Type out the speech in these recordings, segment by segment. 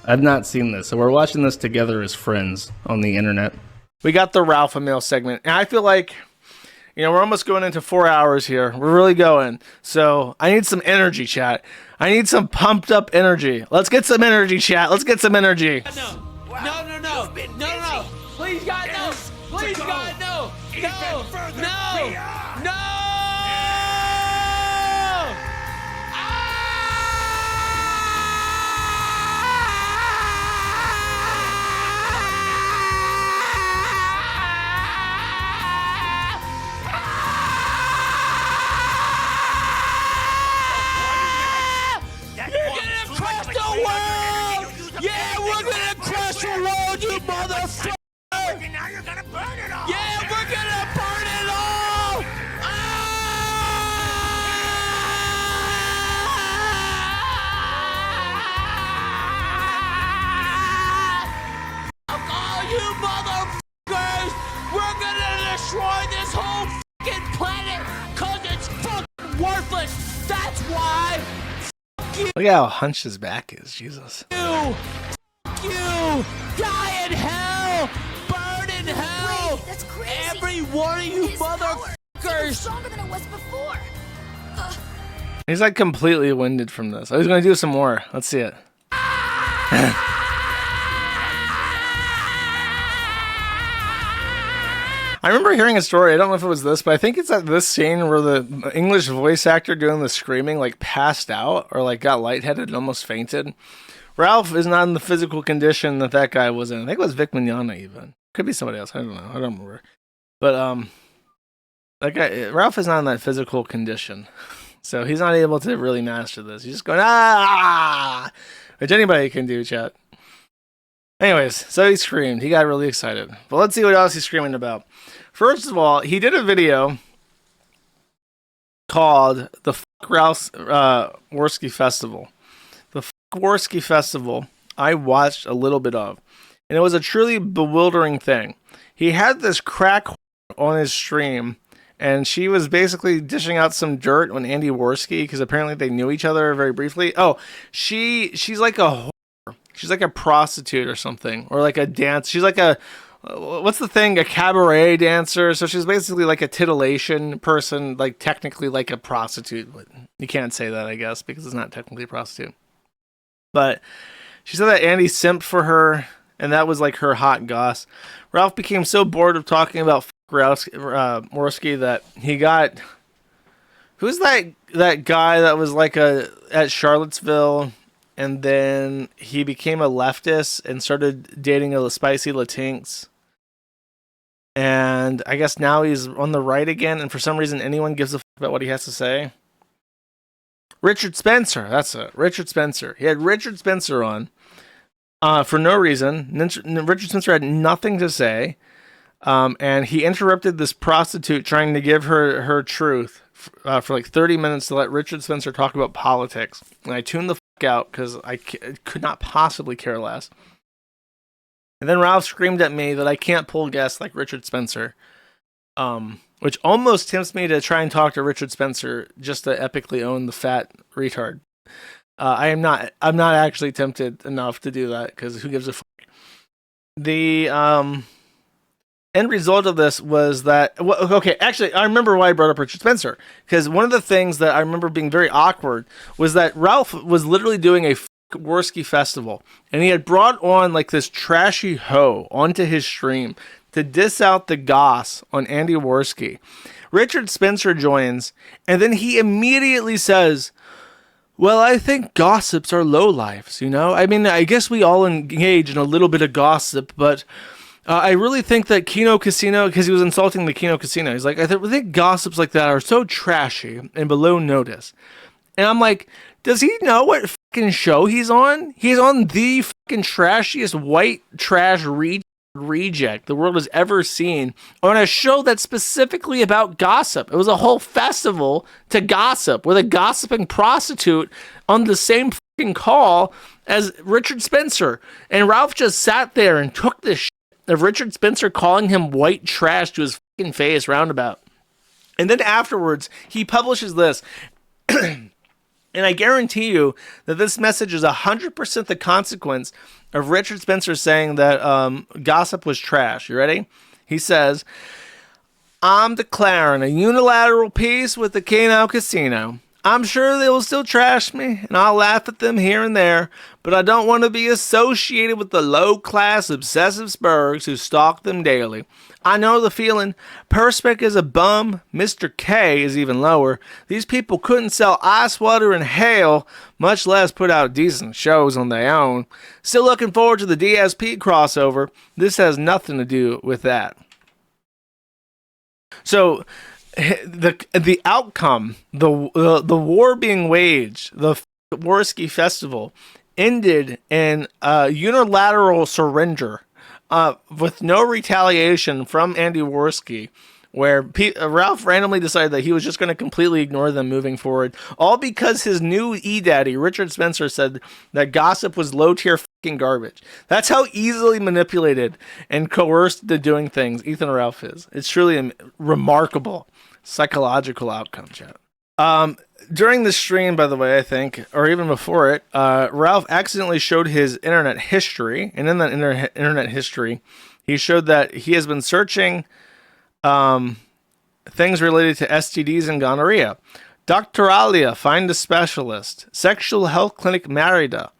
I've not seen this, so we're watching this together as friends on the internet. We got the Ralph Emil segment, and I feel like, we're almost going into 4 hours here. We're really going. So I need some energy, chat. I need some pumped up energy. Let's get some energy, chat. Let's get some energy. No. Please, God, no. Please, God, no. No. You motherfucker! Now you're gonna burn it all! Yeah, we're gonna burn it all! All you motherfuckers! We're gonna destroy this whole fucking planet cause it's fucking worthless! That's why! Look at how hunched his back is, Jesus. You die in hell, burn in hell. Wait, that's crazy. Every one of you motherfuckers. Stronger than it was before. He's like completely winded from this. I was gonna do some more. Let's see it. I remember hearing a story. I don't know if it was this, but I think it's at this scene where the English voice actor doing the screaming like passed out or like got lightheaded and almost fainted. Ralph is not in the physical condition that guy was in. I think it was Vic Mignogna even. Could be somebody else. I don't know. I don't remember. But that guy, Ralph is not in that physical condition. So he's not able to really master this. He's just going, which anybody can do, chat. Anyways, so he screamed. He got really excited. But let's see what else he's screaming about. First of all, he did a video called the Ralph Warski Festival. Warski Festival I watched a little bit of, and it was a truly bewildering thing. He had this crack on his stream, and she was basically dishing out some dirt on Andy Warski because apparently they knew each other very briefly. Oh, she's like a whore. She's like a prostitute or something, or like a dance. She's like a what's the thing? A cabaret dancer. So she's basically like a titillation person, like technically like a prostitute. But you can't say that, I guess, because it's not technically a prostitute. But she said that Andy simped for her, and that was like her hot goss. Ralph became so bored of talking about Warski that he got... Who's that guy that was like at Charlottesville, and then he became a leftist and started dating a spicy Latinx? And I guess now he's on the right again, and for some reason anyone gives a fuck about what he has to say. Richard Spencer, that's it. Richard Spencer. He had Richard Spencer on for no reason. Richard Spencer had nothing to say, and he interrupted this prostitute trying to give her truth for like 30 minutes to let Richard Spencer talk about politics. And I tuned the fuck out because I could not possibly care less. And then Ralph screamed at me that I can't pull guests like Richard Spencer. Which almost tempts me to try and talk to Richard Spencer just to epically own the fat retard. I'm not actually tempted enough to do that because who gives a fuck? The end result of this was that, okay, actually, I remember why I brought up Richard Spencer, because one of the things that I remember being very awkward was that Ralph was literally doing a Warski festival, and he had brought on like this trashy hoe onto his stream to diss out the goss on Andy Warski. Richard Spencer joins, and then he immediately says, well, I think gossips are lowlifes, you know? I mean, I guess we all engage in a little bit of gossip, but I really think that Kino Casino, because he was insulting the Kino Casino, he's like, I think gossips like that are so trashy and below notice. And I'm like, does he know what fucking show he's on? He's on the fucking trashiest white trash reject the world has ever seen, on a show that's specifically about gossip. It was a whole festival to gossip with a gossiping prostitute on the same fucking call as Richard Spencer. And Ralph just sat there and took this shit of Richard Spencer calling him white trash to his fucking face roundabout. And then afterwards, he publishes this. And I guarantee you that this message is 100% the consequence of Richard Spencer saying that gossip was trash. You ready? He says, I'm declaring a unilateral peace with the Kano Casino. I'm sure they will still trash me, and I'll laugh at them here and there, but I don't want to be associated with the low-class obsessive Spurgs who stalk them daily. I know the feeling. Perspec is a bum. Mr. K is even lower. These people couldn't sell ice water in hell, much less put out decent shows on their own. Still looking forward to the DSP crossover. This has nothing to do with that. So the outcome, the war being waged, the Warski festival ended in a unilateral surrender with no retaliation from Andy Warski, where Ralph randomly decided that he was just going to completely ignore them moving forward, all because his new E-Daddy, Richard Spencer, said that gossip was low-tier fucking garbage. That's how easily manipulated and coerced into doing things Ethan Ralph is. It's truly a remarkable psychological outcome, chat. During the stream, by the way, I think, or even before it, Ralph accidentally showed his internet history, and in that internet history, he showed that he has been searching things related to STDs and gonorrhea. Dr. Alia, find a specialist. Sexual Health Clinic Merida.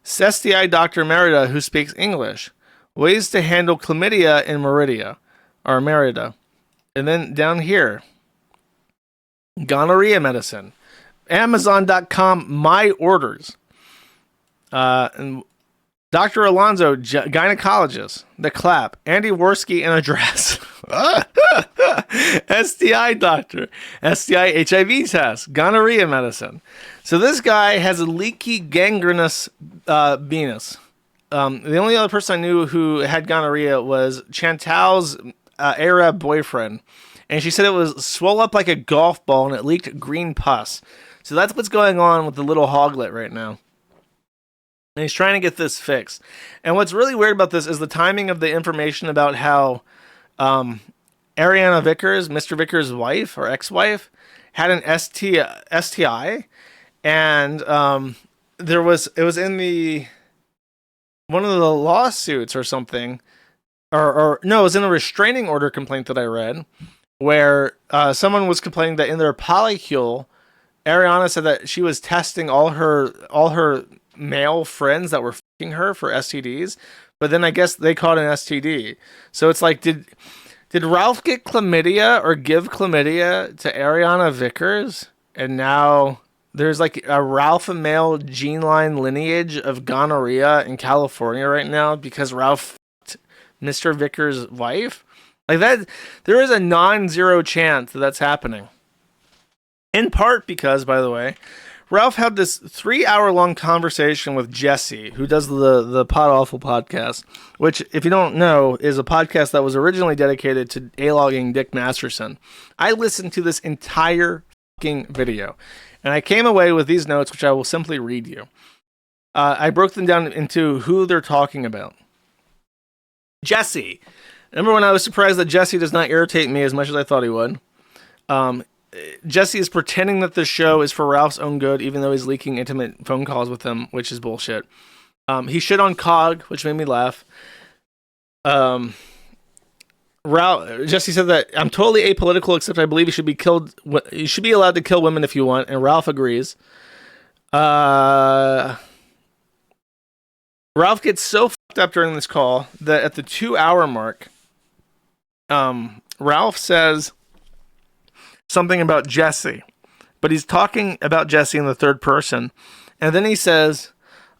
STI Dr. Merida, who speaks English. Ways to handle chlamydia in Merida. And then down here, gonorrhea medicine. Amazon.com, my orders. And Dr. Alonzo, gynecologist. The clap. Andy Warski in a dress. STI doctor. STI HIV test. Gonorrhea medicine. So this guy has a leaky gangrenous venus. The only other person I knew who had gonorrhea was Chantal's Arab boyfriend. And she said it was swole up like a golf ball and it leaked green pus. So that's what's going on with the little hoglet right now. And he's trying to get this fixed. And what's really weird about this is the timing of the information about how Ariana Vickers, Mr. Vickers' wife or ex-wife, had an STI. And it was in one of the lawsuits or something. Or no, it was in a restraining order complaint that I read, where someone was complaining that in their polycule, Ariana said that she was testing all her male friends that were fucking her for STDs, but then I guess they caught an STD. So it's like, did Ralph get chlamydia or give chlamydia to Ariana Vickers, and now there's like a Ralph male gene line lineage of gonorrhea in California right now because Ralph fucked Mr. Vickers' wife? Like that, there is a non-zero chance that that's happening. In part because, by the way, Ralph had this 3-hour-long conversation with Jesse, who does the Pod Awful podcast, which, if you don't know, is a podcast that was originally dedicated to A-logging Dick Masterson. I listened to this entire fucking video, and I came away with these notes, which I will simply read you. I broke them down into who they're talking about. Jesse. Remember when I was surprised that Jesse does not irritate me as much as I thought he would? Jesse is pretending that the show is for Ralph's own good, even though he's leaking intimate phone calls with him, which is bullshit. He shit on Cog, which made me laugh. Jesse said that I'm totally apolitical, except I believe you should be killed. You should be allowed to kill women if you want, and Ralph agrees. Ralph gets so fucked up during this call that at the 2-hour mark, Ralph says something about Jesse, but he's talking about Jesse in the third person. And then he says,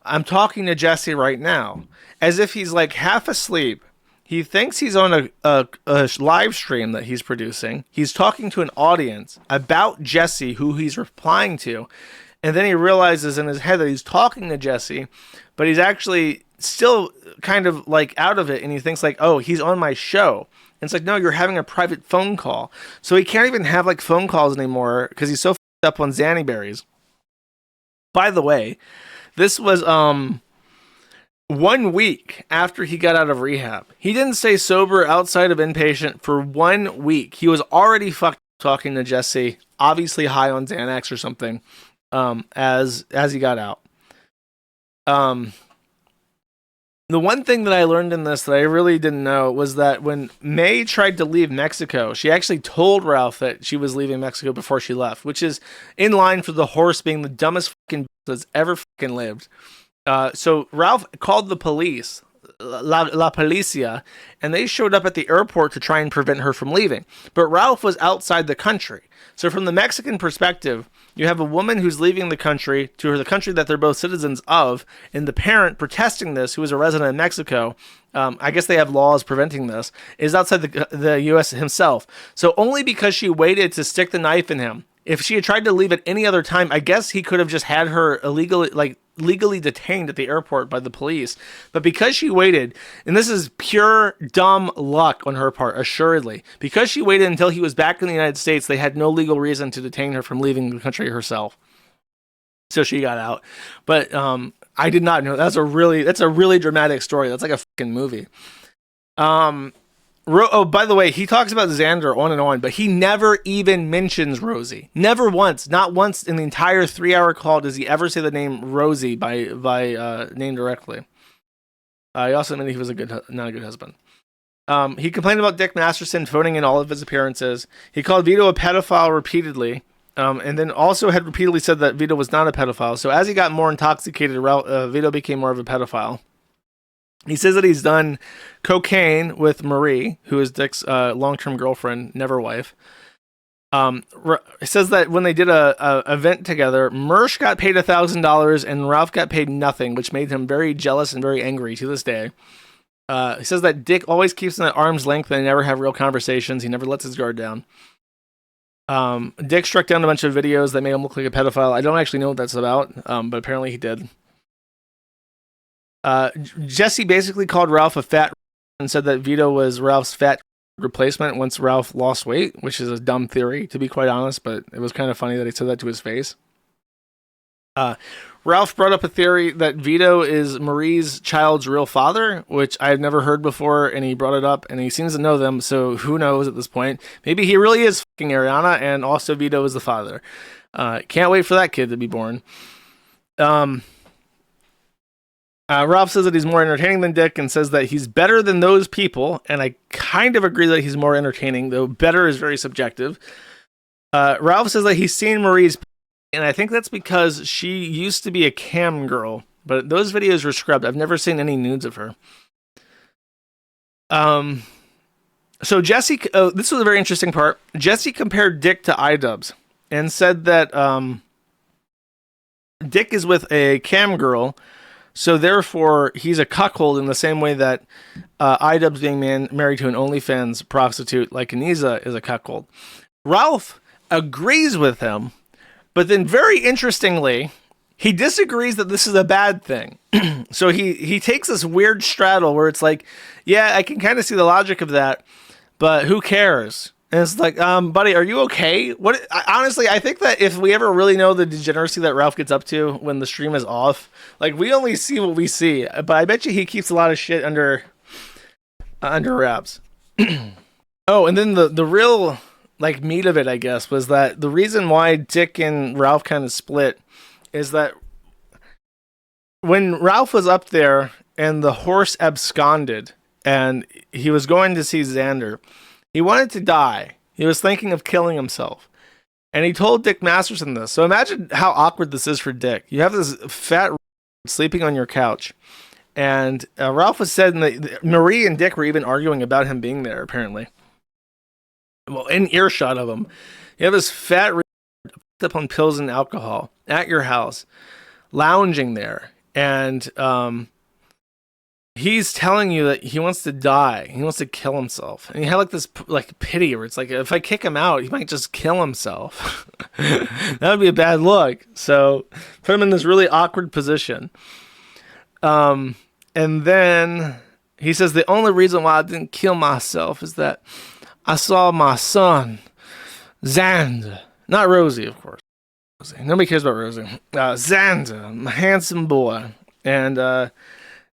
I'm talking to Jesse right now, as if he's like half asleep. He thinks he's on a live stream that he's producing. He's talking to an audience about Jesse, who he's replying to. And then he realizes in his head that he's talking to Jesse, but he's actually still kind of like out of it. And he thinks like, oh, he's on my show. And it's like, no, you're having a private phone call. So he can't even have like phone calls anymore because he's so f***ed up on Xanny berries. By the way, this was 1 week after he got out of rehab. He didn't stay sober outside of inpatient for 1 week. He was already fucked talking to Jesse, obviously high on Xanax or something. as he got out. The one thing that I learned in this that I really didn't know was that when May tried to leave Mexico, she actually told Ralph that she was leaving Mexico before she left, which is in line for the horse being the dumbest fucking that's ever fucking lived. So Ralph called the police, La Policia, and they showed up at the airport to try and prevent her from leaving. But Ralph was outside the country. So from the Mexican perspective, you have a woman who's leaving the country to the country that they're both citizens of, and the parent protesting this, who is a resident of Mexico, I guess they have laws preventing this, is outside the U.S. himself. So only because she waited to stick the knife in him. If she had tried to leave at any other time, I guess he could have just had her legally detained at the airport by the police. But because she waited, and this is pure dumb luck on her part, assuredly, because she waited until he was back in the United States, they had no legal reason to detain her from leaving the country herself. So she got out. But I did not know. That's a really dramatic story. That's like a fucking movie. Oh, by the way, he talks about Xander on and on, but he never even mentions Rosie. Never once. Not once in the entire 3-hour call does he ever say the name Rosie by name directly. He also admitted he was not a good husband. He complained about Dick Masterson phoning in all of his appearances. He called Vito a pedophile repeatedly, and then also had repeatedly said that Vito was not a pedophile. So as he got more intoxicated, Vito became more of a pedophile. He says that he's done cocaine with Marie, who is Dick's long-term girlfriend, never wife. He says that when they did a event together, Mersch got paid $1,000 and Ralph got paid nothing, which made him very jealous and very angry to this day. He says that Dick always keeps them at arm's length and they never have real conversations. He never lets his guard down. Dick struck down a bunch of videos that made him look like a pedophile. I don't actually know what that's about, but apparently he did. Jesse basically called Ralph a fat and said that Vito was Ralph's fat replacement once Ralph lost weight, which is a dumb theory, to be quite honest, but it was kind of funny that he said that to his face. Ralph brought up a theory that Vito is Marie's child's real father, which I had never heard before, and he brought it up, and he seems to know them, so who knows at this point. Maybe he really is fucking Ariana, and also Vito is the father. Can't wait for that kid to be born. Ralph says that he's more entertaining than Dick and says that he's better than those people, and I kind of agree that he's more entertaining, though better is very subjective. Ralph says that he's seen Marie's, and I think that's because she used to be a cam girl, but those videos were scrubbed. I've never seen any nudes of her. So Jesse, this was a very interesting part. Jesse compared Dick to iDubbbz and said that Dick is with a cam girl, so therefore he's a cuckold in the same way that iDubbbz being married to an OnlyFans prostitute like Aniza is a cuckold. Ralph agrees with him, but then very interestingly, he disagrees that this is a bad thing. So he takes this weird straddle where it's like, yeah, I can kind of see the logic of that, but who cares? And it's like, buddy, are you okay? Honestly, I think that if we ever really know the degeneracy that Ralph gets up to when the stream is off, like, we only see what we see. But I bet you he keeps a lot of shit under wraps. Oh, and then the real, like, meat of it, I guess, was that the reason why Dick and Ralph kind of split is that when Ralph was up there and the horse absconded and he was going to see Xander, he wanted to die. He was thinking of killing himself. And he told Dick Masterson this. So imagine how awkward this is for Dick. You have this fat sleeping on your couch. And Ralph was said that Marie and Dick were even arguing about him being there, apparently. Well, in earshot of him. You have this fat up on pills and alcohol at your house, lounging there. And he's telling you that he wants to die. He wants to kill himself. And he had like this pity where it's like, if I kick him out, he might just kill himself. That would be a bad look. So put him in this really awkward position. And then he says, the only reason why I didn't kill myself is that I saw my son, Xander. Not Rosie, of course. Nobody cares about Rosie. Xander, my handsome boy. And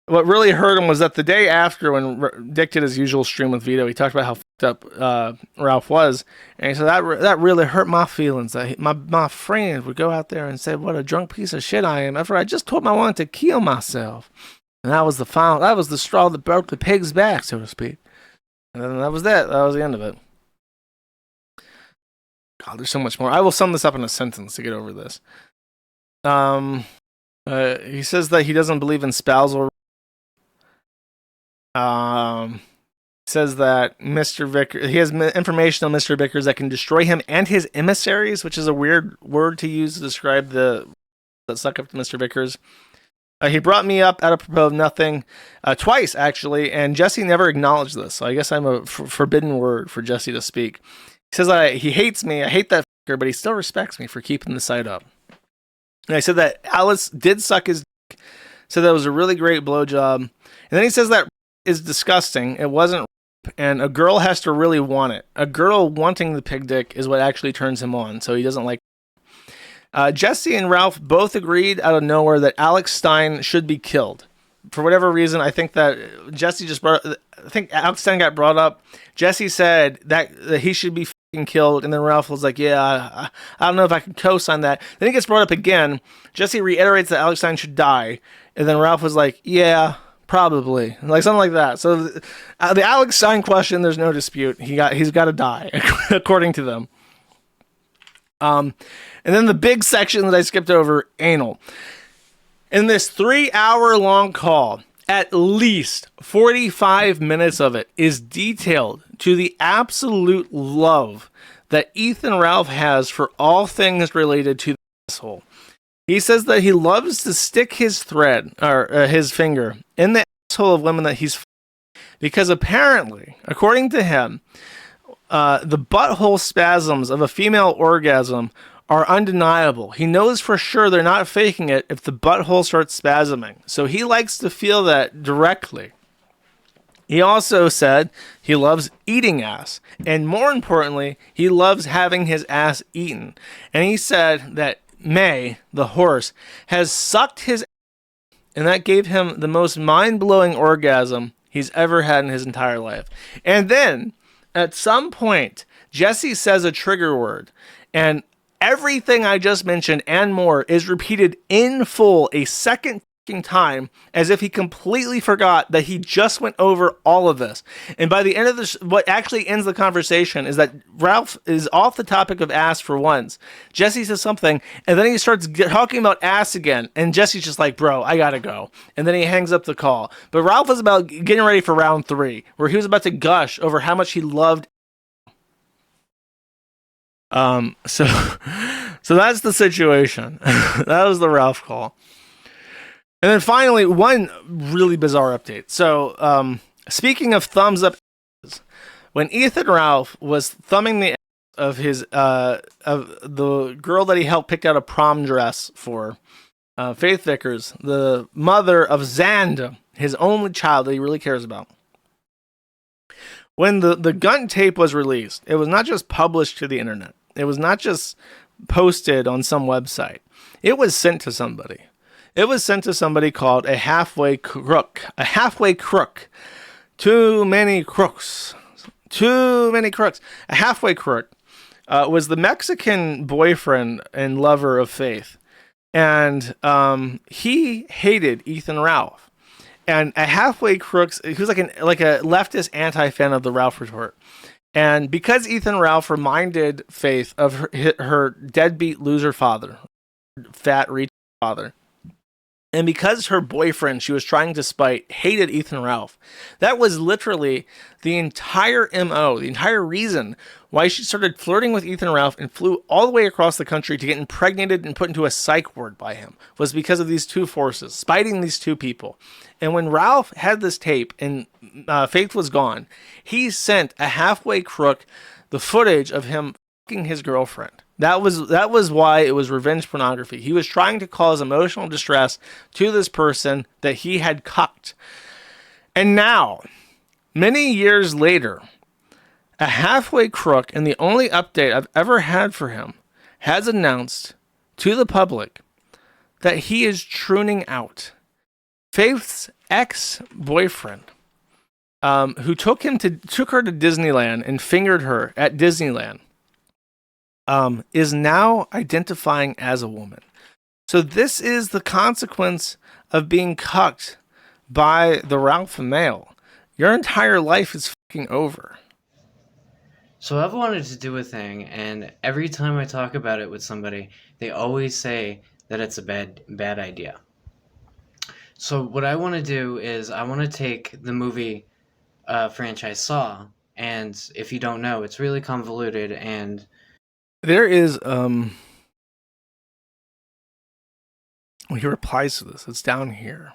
what really hurt him was that the day after, when Dick did his usual stream with Vito, he talked about how fucked up Ralph was, and he said that really hurt my feelings. That my friends would go out there and say what a drunk piece of shit I am after I just told him I wanted to kill myself, and that was the straw that broke the pig's back, so to speak. And then that was that. That was the end of it. God, there's so much more. I will sum this up in a sentence to get over this. He says that he doesn't believe in spousal. Says that Mr. Vickers, he has information on Mr. Vickers that can destroy him and his emissaries, which is a weird word to use to describe that suck up to Mr. Vickers. He brought me up out of propos of nothing twice, actually, and Jesse never acknowledged this, so I guess I'm a forbidden word for Jesse to speak. He says he hates me, I hate that fucker, but he still respects me for keeping the site up. And I said that Alice did suck his dick, said that was a really great blowjob, and then he says that is disgusting, it wasn't rape, and a girl has to really want it. A girl wanting the pig dick is what actually turns him on, so he doesn't like Jesse and Ralph both agreed out of nowhere that Alex Stein should be killed. For whatever reason, I think that I think Alex Stein got brought up. Jesse said that he should be fucking killed, and then Ralph was like, yeah, I don't know if I can co-sign that. Then he gets brought up again. Jesse reiterates that Alex Stein should die, and then Ralph was like, yeah, probably. Like something like that. So the Alex Stein question, there's no dispute. He's got to die, according to them. And then the big section that I skipped over, anal. In this 3-hour-long call, at least 45 minutes of it is detailed to the absolute love that Ethan Ralph has for all things related to the asshole. He says that he loves to stick his thread, or his finger, in the asshole of women that he's because apparently, according to him, the butthole spasms of a female orgasm are undeniable. He knows for sure they're not faking it if the butthole starts spasming. So he likes to feel that directly. He also said he loves eating ass. And more importantly, he loves having his ass eaten. And he said that May, the horse, has sucked his ass, and that gave him the most mind-blowing orgasm he's ever had in his entire life. And then, at some point, Jesse says a trigger word, and everything I just mentioned and more is repeated in full a second time, as if he completely forgot that he just went over all of this. And by the end of this, what actually ends the conversation is that Ralph is off the topic of ass for once. Jesse says something, and then he starts talking about ass again, and Jesse's just like, bro, I gotta go. And then he hangs up the call. But Ralph was about getting ready for round 3, where he was about to gush over how much he loved. So that's the situation. That was the Ralph call. And then finally, one really bizarre update. So, speaking of thumbs up, when Ethan Ralph was thumbing the ass of his of the girl that he helped pick out a prom dress for, Faith Vickers, the mother of Xand, his only child that he really cares about. When the gun tape was released, it was not just published to the internet. It was not just posted on some website. It was sent to somebody. It was sent to somebody called a halfway crook. A halfway crook. Too many crooks. Too many crooks. A halfway crook was the Mexican boyfriend and lover of Faith. And he hated Ethan Ralph. And a halfway crook, he was like a leftist anti-fan of the Ralph retort. And because Ethan Ralph reminded Faith of her deadbeat loser father, fat rich father, and because her boyfriend she was trying to spite hated Ethan Ralph, that was literally the entire MO, the entire reason why she started flirting with Ethan Ralph and flew all the way across the country to get impregnated and put into a psych ward by him, was because of these two forces, spiting these two people. And when Ralph had this tape and Faith was gone, he sent a halfway crook the footage of him fucking his girlfriend. That was why it was revenge pornography. He was trying to cause emotional distress to this person that he had cucked. And now, many years later, a halfway crook, and the only update I've ever had for him, has announced to the public that he is pruning out. Faith's ex-boyfriend, who took her to Disneyland and fingered her at Disneyland, is now identifying as a woman. So this is the consequence of being cucked by the Ralph male. Your entire life is fucking over. So I've wanted to do a thing, and every time I talk about it with somebody, they always say that it's a bad idea. So what I want to do is I want to take the movie franchise Saw, and if you don't know, it's really convoluted, and There is he replies to this. It's down here.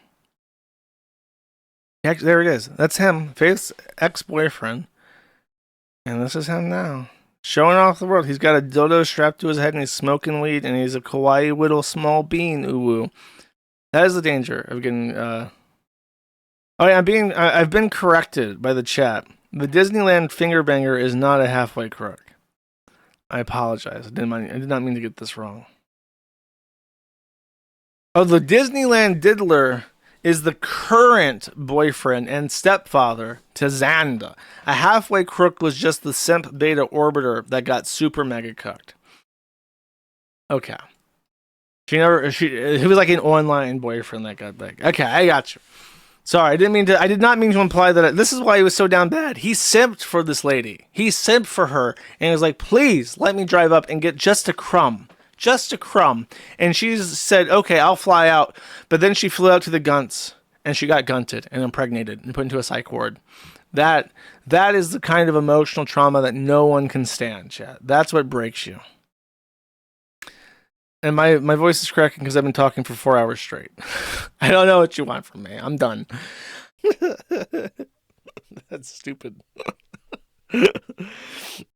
There it is. That's him. Faith's ex-boyfriend. And this is him now. Showing off the world. He's got a dildo strapped to his head and he's smoking weed and he's a kawaii whittle small bean. Ooh. That is the danger of getting Oh yeah, I've been corrected by the chat. The Disneyland finger banger is not a halfway crook. I apologize. I did not mean to get this wrong. Oh, the Disneyland diddler is the current boyfriend and stepfather to Xanda. A halfway crook was just the simp beta orbiter that got super mega cooked. Okay. He was like an online boyfriend that got big. Okay, I got you. Sorry, I did not mean to imply that. This is why he was so down bad. He simped for this lady. He simped for her and he was like, please let me drive up and get just a crumb. Just a crumb. And she said, okay, I'll fly out. But then she flew out to the Gunts and she got gunted and impregnated and put into a psych ward. That is the kind of emotional trauma that no one can stand, chat. That's what breaks you. And my voice is cracking because I've been talking for 4 hours straight. I don't know what you want from me. I'm done. That's stupid.